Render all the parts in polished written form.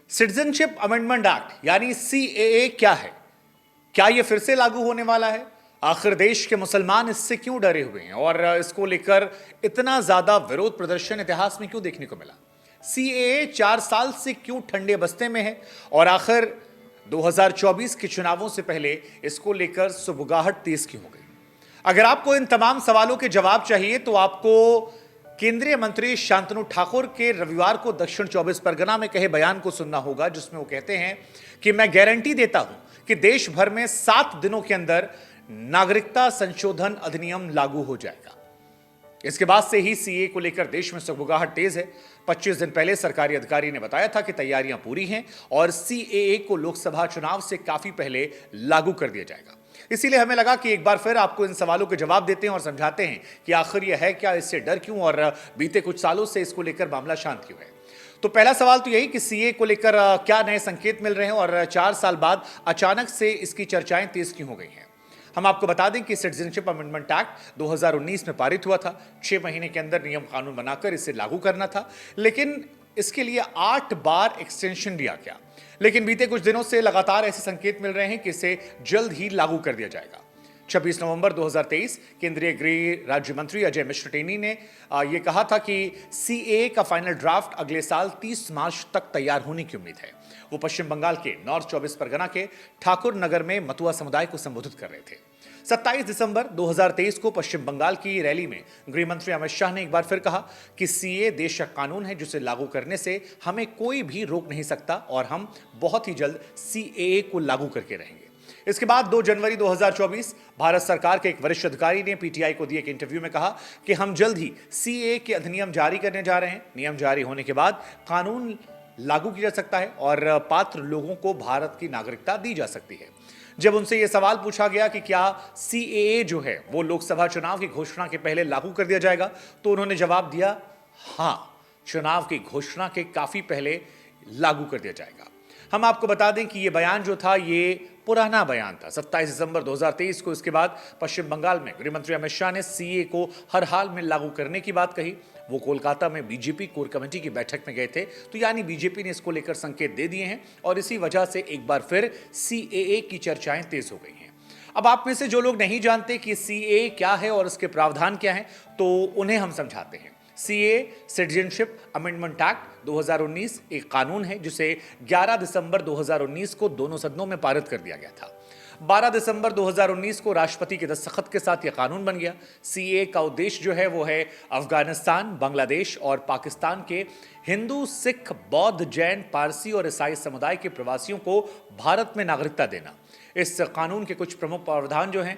Citizenship amendment act यानी CAA क्या है? क्या यह फिर से लागू होने वाला है? आखिर देश के मुसलमान इससे क्यों डरे हुए हैं और इसको लेकर इतना ज्यादा विरोध प्रदर्शन इतिहास में क्यों देखने को मिला? सीएए 4 साल से क्यों ठंडे बस्ते में है और आखिर 2024 के चुनावों से पहले इसको लेकर सुबुगाहट तेज क्यों हो गई? अगर आपको इन तमाम सवालों के जवाब चाहिए तो आपको केंद्रीय मंत्री शांतनु ठाकुर के रविवार को दक्षिण 24 परगना में कहे बयान को सुनना होगा, जिसमें वो कहते हैं कि मैं गारंटी देता हूं कि देश भर में 7 दिनों के अंदर नागरिकता संशोधन अधिनियम लागू हो जाएगा। इसके बाद से ही सीए को लेकर देश में सुगबुगाहट तेज है। 25 दिन पहले सरकारी अधिकारी ने बताया था कि तैयारियां पूरी हैं और सीएए को लोकसभा चुनाव से काफी पहले लागू कर दिया जाएगा। इसीलिए हमें लगा कि एक बार फिर आपको इन सवालों के जवाब देते हैं और समझाते हैं कि आखिर यह है क्या, इससे डर क्यों और बीते कुछ सालों से इसको लेकर मामला शांत क्यों है। तो पहला सवाल तो यही कि सीए को लेकर क्या नए संकेत मिल रहे हैं और 4 साल बाद अचानक से इसकी चर्चाएं तेज क्यों हो गई हैं। हम आपको बता दें कि सिटीजनशिप अमेंडमेंट एक्ट 2019 में पारित हुआ था। 6 महीने के अंदर नियम कानून बनाकर इसे लागू करना था, लेकिन इसके लिए 8 बार एक्सटेंशन दिया गया। लेकिन बीते कुछ दिनों से लगातार ऐसे संकेत मिल रहे हैं कि इसे जल्द ही लागू कर दिया जाएगा। 26 नवंबर 2023 केंद्रीय गृह राज्य मंत्री अजय मिश्र टेनी ने यह कहा था कि सीएए का फाइनल ड्राफ्ट अगले साल 30 मार्च तक तैयार होने की उम्मीद है। वो पश्चिम बंगाल के नॉर्थ 24 परगना के ठाकुर नगर में मतुआ समुदाय को संबोधित कर रहे थे। 27 दिसंबर 2023 को पश्चिम बंगाल की रैली में गृह मंत्री अमित शाह ने एक बार फिर कहा कि सीए देश का कानून है जिसे लागू करने से हमें कोई भी रोक नहीं सकता और हम बहुत ही जल्द सीएए को लागू करके रहेंगे। इसके बाद 2 जनवरी 2024 भारत सरकार के एक वरिष्ठ अधिकारी ने पीटीआई को दिए एक इंटरव्यू में कहा कि हम जल्द ही सीएए के अधिनियम जारी करने जा रहे हैं। नियम जारी होने के बाद कानून लागू किया जा सकता है और पात्र लोगों को भारत की नागरिकता दी जा सकती है। जब उनसे यह सवाल पूछा गया कि क्या सीएए जो है वो लोकसभा चुनाव की घोषणा के पहले लागू कर दिया जाएगा, तो उन्होंने जवाब दिया, हां, चुनाव की घोषणा के काफी पहले लागू कर दिया जाएगा। हम आपको बता दें कि यह बयान जो था ये पुराना बयान था। 27 दिसंबर 2023 को इसके बाद पश्चिम बंगाल में गृह मंत्री अमित शाह ने सीए को हर हाल में लागू करने की बात कही। वो कोलकाता में बीजेपी कोर कमेटी की बैठक में गए थे, तो यानी बीजेपी ने इसको लेकर संकेत दे दिए हैं और इसी वजह से एक बार फिर सीएए की चर्चाएं तेज हो गई हैं। अब आप में से जो लोग नहीं जानते कि सीएए क्या है और इसके प्रावधान क्या हैं, तो उन्हें हम समझाते हैं। सीए सिटीजनशिप अमेंडमेंट एक्ट 2019 एक कानून है जिसे 11 दिसंबर 2019 को दोनों सदनों में पारित कर दिया गया था। 12 दिसंबर 2019 को राष्ट्रपति के दस्तखत के साथ यह कानून बन गया। सीए का उद्देश्य जो है वो है अफगानिस्तान, बांग्लादेश और पाकिस्तान के हिंदू, सिख, बौद्ध, जैन, पारसी और ईसाई समुदाय के प्रवासियों को भारत में नागरिकता देना। इस कानून के कुछ प्रमुख प्रावधान जो हैं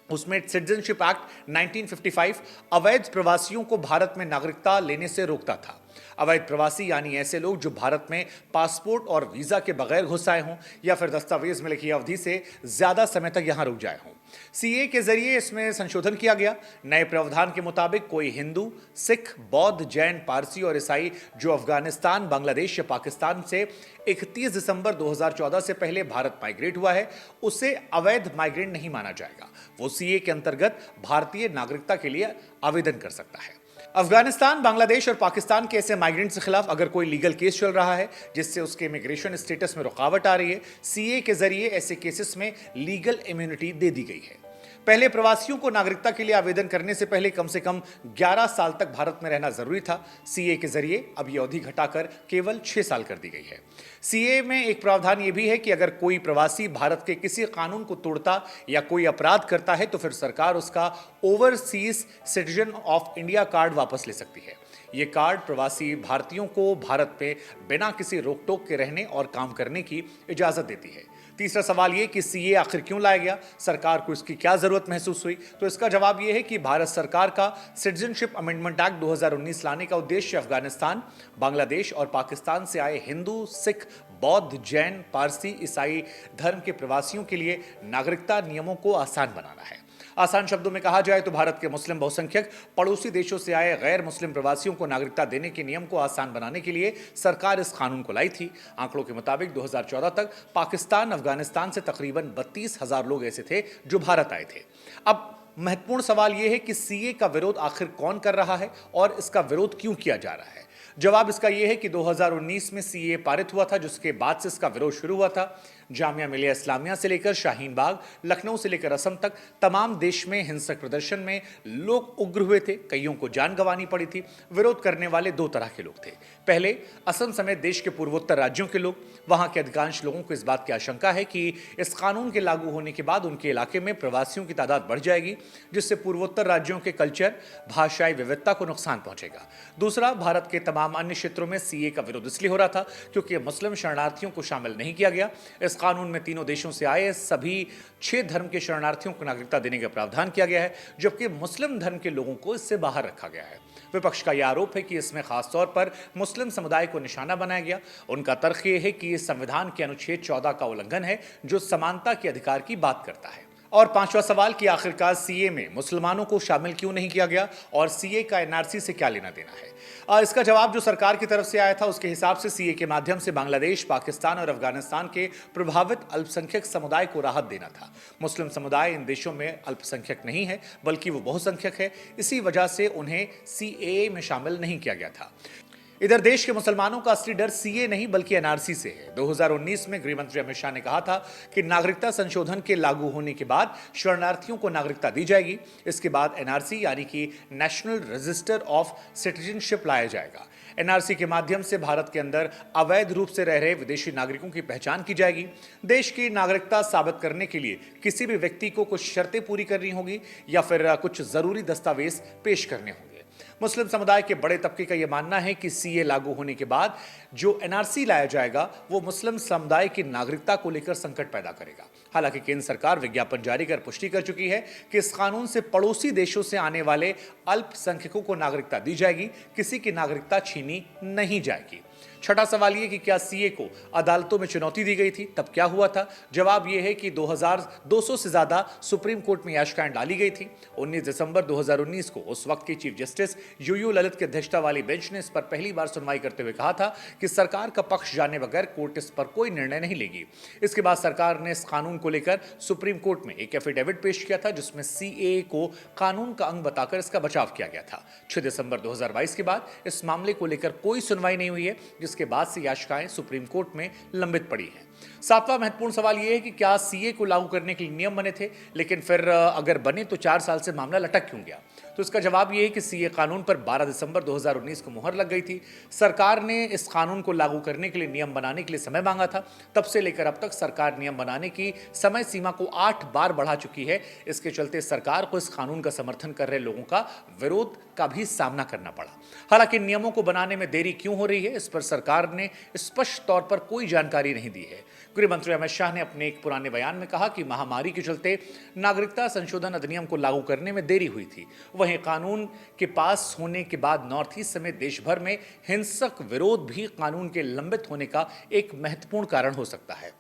उसमें सिटीजनशिप एक्ट 1955 अवैध प्रवासियों को भारत में नागरिकता लेने से रोकता था। अवैध प्रवासी यानी ऐसे लोग जो भारत में पासपोर्ट और वीजा के बगैर घुस आए हों या फिर दस्तावेज मिलने की अवधि से ज्यादा समय तक यहां रुक जाए हों। सीए के जरिए इसमें संशोधन किया गया। नए प्रावधान के मुताबिक कोई हिंदू, सिख, बौद्ध, जैन, पारसी और ईसाई जो अफगानिस्तान, बांग्लादेश या पाकिस्तान से 31 दिसंबर 2014 से पहले भारत माइग्रेट हुआ है, उसे अवैध माइग्रेंट नहीं माना जाएगा। वो सीए के अंतर्गत भारतीय नागरिकता के लिए आवेदन कर सकता है। अफगानिस्तान, बांग्लादेश और पाकिस्तान के ऐसे माइग्रेंट्स के खिलाफ अगर कोई लीगल केस चल रहा है जिससे उसके इमिग्रेशन स्टेटस में रुकावट आ रही है, सीए के जरिए ऐसे केसेस में लीगल इम्यूनिटी दे दी गई है। पहले प्रवासियों को नागरिकता के लिए आवेदन करने से पहले कम से कम 11 साल तक भारत में रहना जरूरी था। सीए के जरिए अब यह अवधि घटाकर केवल 6 साल कर दी गई है। सीए में एक प्रावधान यह भी है कि अगर कोई प्रवासी भारत के किसी कानून को तोड़ता या कोई अपराध करता है तो फिर सरकार उसका overseas citizen of India card वापस ले सकती है। यह कार्ड प्रवासी भारतीयों को भारत में बिना किसी रोक टोक के रहने और काम करने की इजाजत देती है। तीसरा सवाल यह कि सीए आखिर क्यों लाया गया, सरकार को इसकी क्या जरूरत महसूस हुई, तो इसका जवाब यह है कि भारत सरकार का सिटीजनशिप अमेंडमेंट एक्ट 2019 लाने का उद्देश्य अफगानिस्तान, बांग्लादेश और पाकिस्तान से आए हिंदू, सिख, बौद्ध, जैन, पारसी, ईसाई धर्म के प्रवासियों के लिए नागरिकता नियमों को आसान बनाना है। आसान शब्दों में कहा जाए तो भारत के मुस्लिम बहुसंख्यक पड़ोसी देशों से आए गैर मुस्लिम प्रवासियों को नागरिकता देने के नियम को आसान बनाने के लिए सरकार इस कानून को लाई थी। आंकड़ों के मुताबिक 2014 तक पाकिस्तान, अफगानिस्तान से तकरीबन 32,000 लोग ऐसे थे जो भारत आए थे। अब महत्वपूर्ण सवाल यह है कि सीए का विरोध आखिर कौन कर रहा है और इसका विरोध क्यों किया जा रहा है। जवाब इसका यह है कि 2019 में सीए पारित हुआ था, जिसके बाद से इसका विरोध शुरू हुआ था। जामिया मिलिया इस्लामिया से लेकर शाहीन बाग, लखनऊ से लेकर असम तक तमाम देश में हिंसक प्रदर्शन में लोग उग्र हुए थे, कईयों को जान गंवानी पड़ी थी। विरोध करने वाले दो तरह के लोग थे। पहले असम समेत देश के पूर्वोत्तर राज्यों के लोग। वहां के अधिकांश लोगों को इस बात की आशंका है कि इस कानून के लागू होने के बाद उनके इलाके में प्रवासियों की तादाद बढ़ जाएगी, जिससे पूर्वोत्तर राज्यों के कल्चर, भाषाई विविधता को नुकसान पहुंचेगा। दूसरा, भारत के तमाम अन्य क्षेत्रों में सीए का विरोध इसलिए हो रहा था क्योंकि मुस्लिम शरणार्थियों को शामिल नहीं किया गया। इस कानून में तीनों देशों से आए सभी 6 धर्म के शरणार्थियों को नागरिकता देने का प्रावधान किया गया है, जबकि मुस्लिम धर्म के लोगों को इससे बाहर रखा गया है। विपक्ष का यह आरोप है कि इसमें खासतौर पर मुस्लिम समुदाय को निशाना बनाया गया। उनका तर्क यह है कि इस संविधान के अनुच्छेद 14 का उल्लंघन है, जो समानता के अधिकार की बात करता है। और पांचवा सवाल कि आखिरकार सीए में मुसलमानों को शामिल क्यों नहीं किया गया और सीए का एनआरसी से क्या लेना देना है। इसका जवाब जो सरकार की तरफ से आया था, उसके हिसाब से सीए के माध्यम से बांग्लादेश, पाकिस्तान और अफगानिस्तान के प्रभावित अल्पसंख्यक समुदाय को राहत देना था। मुस्लिम समुदाय इन देशों में अल्पसंख्यक नहीं है, बल्कि वो बहुसंख्यक है। इसी वजह से उन्हें सीएए में शामिल नहीं किया गया था। इधर देश के मुसलमानों का असली डर सीए नहीं बल्कि एनआरसी से है। 2019 में गृह मंत्री अमित शाह ने कहा था कि नागरिकता संशोधन के लागू होने के बाद शरणार्थियों को नागरिकता दी जाएगी। इसके बाद एनआरसी यानी कि नेशनल रजिस्टर ऑफ सिटीजनशिप लाया जाएगा। एनआरसी के माध्यम से भारत के अंदर अवैध रूप से रह रहे विदेशी नागरिकों की पहचान की जाएगी। देश की नागरिकता साबित करने के लिए किसी भी व्यक्ति को कुछ शर्तें पूरी करनी होगी या फिर कुछ जरूरी दस्तावेज पेश करने होंगे। मुस्लिम समुदाय के बड़े तबके का यह मानना है कि सीए लागू होने के बाद जो एनआरसी लाया जाएगा वो मुस्लिम समुदाय की नागरिकता को लेकर संकट पैदा करेगा। हालांकि केंद्र सरकार विज्ञापन जारी कर पुष्टि कर चुकी है कि इस कानून से पड़ोसी देशों से आने वाले अल्पसंख्यकों को नागरिकता दी जाएगी, किसी की नागरिकता छीनी नहीं जाएगी। छठा सवाल ये कि क्या सीए को अदालतों में चुनौती दी गई थी, तब क्या हुआ था। जवाब यह है कि 2200 से ज्यादा सुप्रीम कोर्ट में याचिकाएं डाली गई थी। 19 दिसंबर 2019 को उस वक्त की चीफ जस्टिस यूयू ललित की अध्यक्षता वाली बेंच ने इस पर पहली बार सुनवाई करते हुए कहा था कि सरकार का पक्ष जाने बगैर कोर्ट इस पर कोई निर्णय नहीं लेगी। इसके बाद सरकार ने इस कानून को लेकर सुप्रीम कोर्ट में एक एफिडेविट पेश किया था, जिसमें सीएए को कानून का अंग बताकर इसका बचाव किया गया था। 6 दिसंबर 2022 के बाद इस मामले को लेकर कोई सुनवाई नहीं हुई है, जिसके बाद से याचिकाएं सुप्रीम कोर्ट में लंबित पड़ी हैं। सातवां महत्वपूर्ण सवाल यह है कि क्या सीए को लागू करने के लिए नियम बने थे, लेकिन फिर अगर बने तो 4 साल से मामला लटक क्यों गया। तो इसका जवाब यह है कि सीए कानून पर 12 दिसंबर 2019 को मुहर लग गई थी। सरकार ने इस कानून को लागू करने के लिए नियम बनाने के लिए समय मांगा था। तब से लेकर अब तक सरकार नियम बनाने की समय सीमा को 8 बार बढ़ा चुकी है। इसके चलते सरकार को इस कानून का समर्थन कर रहे लोगों का विरोध का भी सामना करना पड़ा। हालांकि नियमों को बनाने में देरी क्यों हो रही है, इस पर सरकार ने स्पष्ट तौर पर कोई जानकारी नहीं दी है। गृह मंत्री अमित शाह ने अपने एक पुराने बयान में कहा कि महामारी के चलते नागरिकता संशोधन अधिनियम को लागू करने में देरी हुई थी। वहीं कानून के पास होने के बाद नॉर्थ ईस्ट समेत देश भर में हिंसक विरोध भी कानून के लंबित होने का एक महत्वपूर्ण कारण हो सकता है।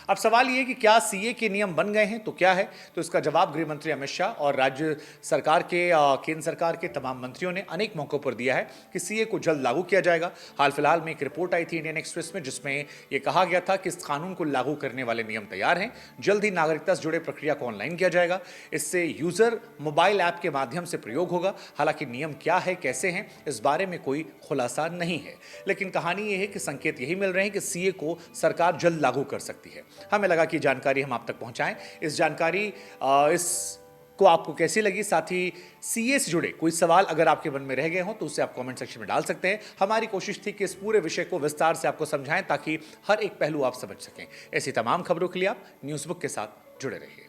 अब सवाल यह कि क्या सीए के नियम बन गए हैं तो क्या है। तो इसका जवाब गृह मंत्री अमित शाह और राज्य सरकार के केंद्र सरकार के तमाम मंत्रियों ने अनेक मौकों पर दिया है कि सीए को जल्द लागू किया जाएगा। हाल फिलहाल में एक रिपोर्ट आई थी इंडियन एक्सप्रेस में, जिसमें यह कहा गया था कि इस कानून को लागू करने वाले नियम तैयार हैं। जल्द ही नागरिकता से जुड़े प्रक्रिया को ऑनलाइन किया जाएगा। इससे यूजर मोबाइल ऐप के माध्यम से प्रयोग होगा। हालांकि नियम क्या है, कैसे हैं, इस बारे में कोई खुलासा नहीं है, लेकिन कहानी यह है कि संकेत यही मिल रहे हैं कि सीए को सरकार जल्द लागू कर सकती है। हमें लगा कि जानकारी हम आप तक पहुंचाएं। इस जानकारी को आपको कैसी लगी, साथ ही सीए से जुड़े कोई सवाल अगर आपके मन में रह गए हों तो उसे आप कमेंट सेक्शन में डाल सकते हैं। हमारी कोशिश थी कि इस पूरे विषय को विस्तार से आपको समझाएं ताकि हर एक पहलू आप समझ सकें। ऐसी तमाम खबरों के लिए आप न्यूज़बुक के साथ जुड़े रहिए।